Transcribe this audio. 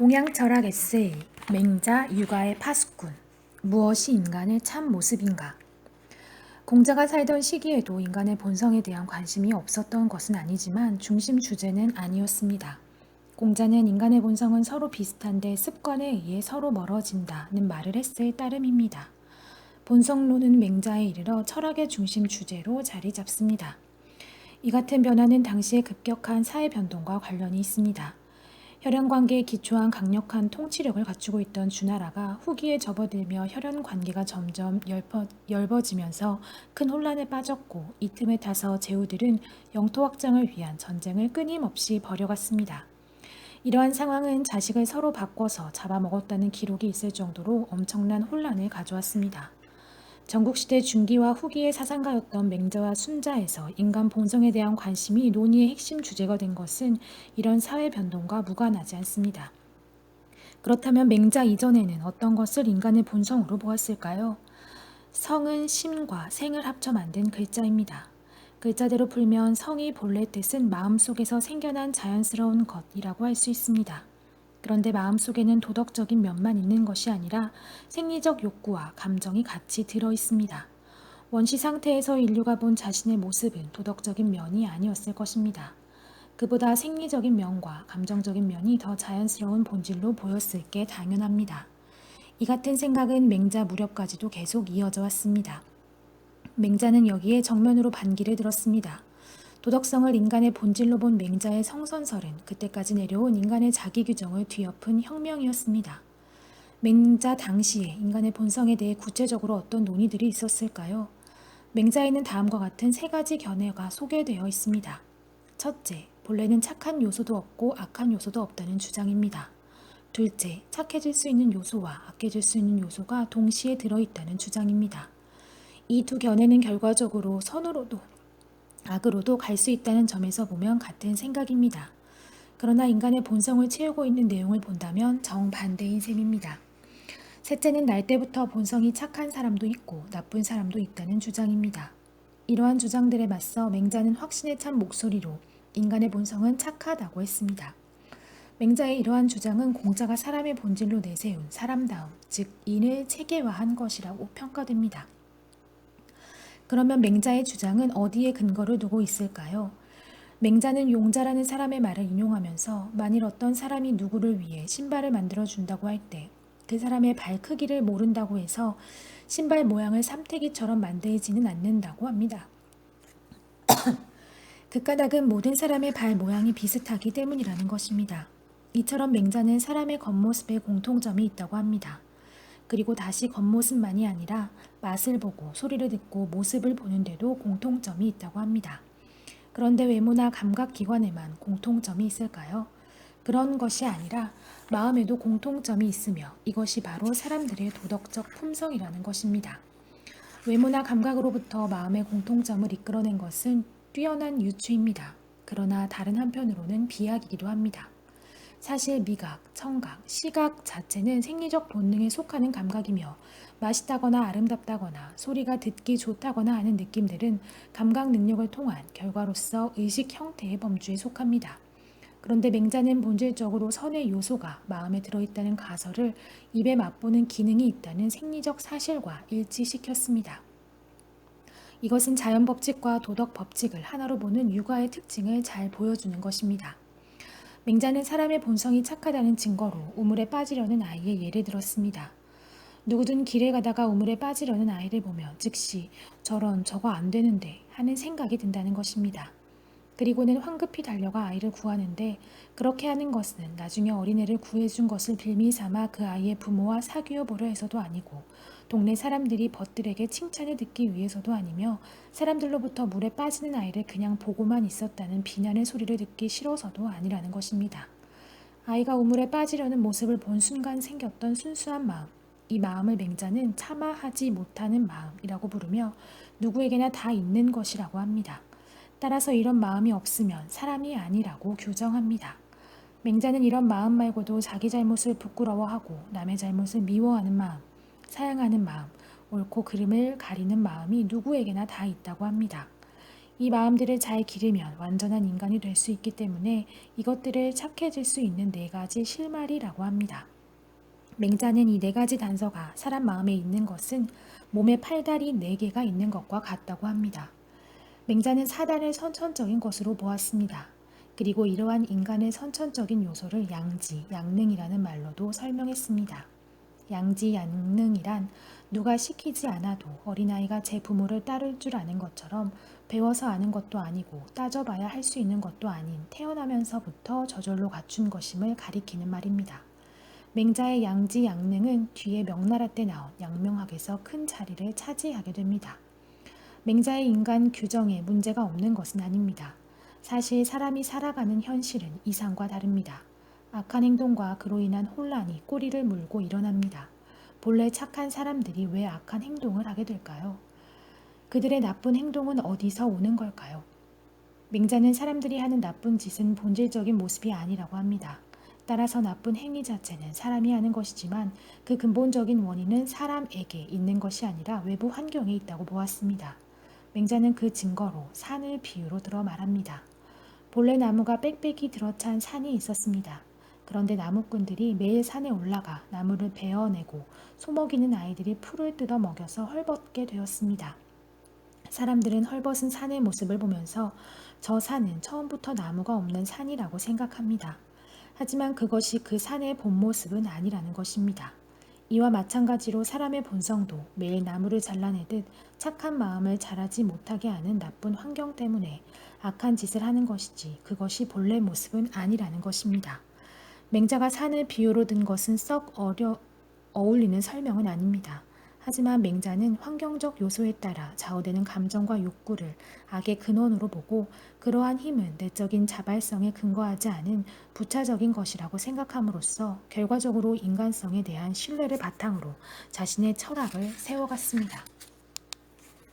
동양 철학 에세이 맹자 육아의 파수꾼. 무엇이 인간의 참 모습인가? 공자가 살던 시기에도 인간의 본성에 대한 관심이 없었던 것은 아니지만 중심 주제는 아니었습니다. 공자는 인간의 본성은 서로 비슷한데 습관에 의해 서로 멀어진다는 말을 했을 따름입니다. 본성론은 맹자에 이르러 철학의 중심 주제로 자리 잡습니다. 이 같은 변화는 당시의 급격한 사회 변동과 관련이 있습니다. 혈연관계에 기초한 강력한 통치력을 갖추고 있던 주나라가 후기에 접어들며 혈연관계가 점점 엷어지면서 큰 혼란에 빠졌고, 이 틈에 타서 제후들은 영토 확장을 위한 전쟁을 끊임없이 벌여갔습니다. 이러한 상황은 자식을 서로 바꿔서 잡아먹었다는 기록이 있을 정도로 엄청난 혼란을 가져왔습니다. 전국시대 중기와 후기의 사상가였던 맹자와 순자에서 인간 본성에 대한 관심이 논의의 핵심 주제가 된 것은 이런 사회 변동과 무관하지 않습니다. 그렇다면 맹자 이전에는 어떤 것을 인간의 본성으로 보았을까요? 성은 심과 생을 합쳐 만든 글자입니다. 글자대로 풀면 성의 본래 뜻은 마음속에서 생겨난 자연스러운 것이라고 할 수 있습니다. 그런데 마음속에는 도덕적인 면만 있는 것이 아니라 생리적 욕구와 감정이 같이 들어 있습니다. 원시 상태에서 인류가 본 자신의 모습은 도덕적인 면이 아니었을 것입니다. 그보다 생리적인 면과 감정적인 면이 더 자연스러운 본질로 보였을 게 당연합니다. 이 같은 생각은 맹자 무렵까지도 계속 이어져 왔습니다. 맹자는 여기에 정면으로 반기를 들었습니다. 도덕성을 인간의 본질로 본 맹자의 성선설은 그때까지 내려온 인간의 자기 규정을 뒤엎은 혁명이었습니다. 맹자 당시에 인간의 본성에 대해 구체적으로 어떤 논의들이 있었을까요? 맹자에는 다음과 같은 세 가지 견해가 소개되어 있습니다. 첫째, 본래는 착한 요소도 없고 악한 요소도 없다는 주장입니다. 둘째, 착해질 수 있는 요소와 악해질 수 있는 요소가 동시에 들어있다는 주장입니다. 이 두 견해는 결과적으로 선으로도 악으로도 갈 수 있다는 점에서 보면 같은 생각입니다. 그러나 인간의 본성을 채우고 있는 내용을 본다면 정반대인 셈입니다. 셋째는 날 때부터 본성이 착한 사람도 있고 나쁜 사람도 있다는 주장입니다. 이러한 주장들에 맞서 맹자는 확신에 찬 목소리로 인간의 본성은 착하다고 했습니다. 맹자의 이러한 주장은 공자가 사람의 본질로 내세운 사람다움, 즉 인을 체계화한 것이라고 평가됩니다. 그러면 맹자의 주장은 어디에 근거를 두고 있을까요? 맹자는 용자라는 사람의 말을 인용하면서 만일 어떤 사람이 누구를 위해 신발을 만들어 준다고 할 때 그 사람의 발 크기를 모른다고 해서 신발 모양을 삼태기처럼 만들지는 않는다고 합니다. 그 까닭은 모든 사람의 발 모양이 비슷하기 때문이라는 것입니다. 이처럼 맹자는 사람의 겉모습에 공통점이 있다고 합니다. 그리고 다시 겉모습만이 아니라 맛을 보고 소리를 듣고 모습을 보는데도 공통점이 있다고 합니다. 그런데 외모나 감각기관에만 공통점이 있을까요? 그런 것이 아니라 마음에도 공통점이 있으며 이것이 바로 사람들의 도덕적 품성이라는 것입니다. 외모나 감각으로부터 마음의 공통점을 이끌어낸 것은 뛰어난 유추입니다. 그러나 다른 한편으로는 비약이기도 합니다. 사실 미각, 청각, 시각 자체는 생리적 본능에 속하는 감각이며 맛있다거나 아름답다거나 소리가 듣기 좋다거나 하는 느낌들은 감각 능력을 통한 결과로서 의식 형태의 범주에 속합니다. 그런데 맹자는 본질적으로 선의 요소가 마음에 들어있다는 가설을 입에 맛보는 기능이 있다는 생리적 사실과 일치시켰습니다. 이것은 자연 법칙과 도덕 법칙을 하나로 보는 육아의 특징을 잘 보여주는 것입니다. 맹자는 사람의 본성이 착하다는 증거로 우물에 빠지려는 아이의 예를 들었습니다. 누구든 길에 가다가 우물에 빠지려는 아이를 보면 즉시 저런 저거 안 되는데 하는 생각이 든다는 것입니다. 그리고는 황급히 달려가 아이를 구하는데 그렇게 하는 것은 나중에 어린애를 구해준 것을 빌미 삼아 그 아이의 부모와 사귀어 보려 해서도 아니고 동네 사람들이 벗들에게 칭찬을 듣기 위해서도 아니며 사람들로부터 물에 빠지는 아이를 그냥 보고만 있었다는 비난의 소리를 듣기 싫어서도 아니라는 것입니다. 아이가 우물에 빠지려는 모습을 본 순간 생겼던 순수한 마음, 이 마음을 맹자는 참아하지 못하는 마음이라고 부르며 누구에게나 다 있는 것이라고 합니다. 따라서 이런 마음이 없으면 사람이 아니라고 규정합니다. 맹자는 이런 마음 말고도 자기 잘못을 부끄러워하고 남의 잘못을 미워하는 마음, 사양하는 마음, 옳고 그름을 가리는 마음이 누구에게나 다 있다고 합니다. 이 마음들을 잘 기르면 완전한 인간이 될 수 있기 때문에 이것들을 착해질 수 있는 네 가지 실마리라고 합니다. 맹자는 이 네 가지 단서가 사람 마음에 있는 것은 몸에 팔다리 네 개가 있는 것과 같다고 합니다. 맹자는 사단을 선천적인 것으로 보았습니다. 그리고 이러한 인간의 선천적인 요소를 양지, 양능이라는 말로도 설명했습니다. 양지, 양능이란 누가 시키지 않아도 어린아이가 제 부모를 따를 줄 아는 것처럼 배워서 아는 것도 아니고 따져봐야 할 수 있는 것도 아닌 태어나면서부터 저절로 갖춘 것임을 가리키는 말입니다. 맹자의 양지, 양능은 뒤에 명나라 때 나온 양명학에서 큰 자리를 차지하게 됩니다. 맹자의 인간 규정에 문제가 없는 것은 아닙니다. 사실 사람이 살아가는 현실은 이상과 다릅니다. 악한 행동과 그로 인한 혼란이 꼬리를 물고 일어납니다. 본래 착한 사람들이 왜 악한 행동을 하게 될까요? 그들의 나쁜 행동은 어디서 오는 걸까요? 맹자는 사람들이 하는 나쁜 짓은 본질적인 모습이 아니라고 합니다. 따라서 나쁜 행위 자체는 사람이 하는 것이지만 그 근본적인 원인은 사람에게 있는 것이 아니라 외부 환경에 있다고 보았습니다. 맹자는 그 증거로 산을 비유로 들어 말합니다. 본래 나무가 빽빽이 들어찬 산이 있었습니다. 그런데 나무꾼들이 매일 산에 올라가 나무를 베어내고 소먹이는 아이들이 풀을 뜯어 먹여서 헐벗게 되었습니다. 사람들은 헐벗은 산의 모습을 보면서 저 산은 처음부터 나무가 없는 산이라고 생각합니다. 하지만 그것이 그 산의 본 모습은 아니라는 것입니다. 이와 마찬가지로 사람의 본성도 매일 나무를 잘라내듯 착한 마음을 자라지 못하게 하는 나쁜 환경 때문에 악한 짓을 하는 것이지 그것이 본래 모습은 아니라는 것입니다. 맹자가 산을 비유로 든 것은 썩 어울리는 설명은 아닙니다. 하지만 맹자는 환경적 요소에 따라 좌우되는 감정과 욕구를 악의 근원으로 보고 그러한 힘은 내적인 자발성에 근거하지 않은 부차적인 것이라고 생각함으로써 결과적으로 인간성에 대한 신뢰를 바탕으로 자신의 철학을 세워갔습니다.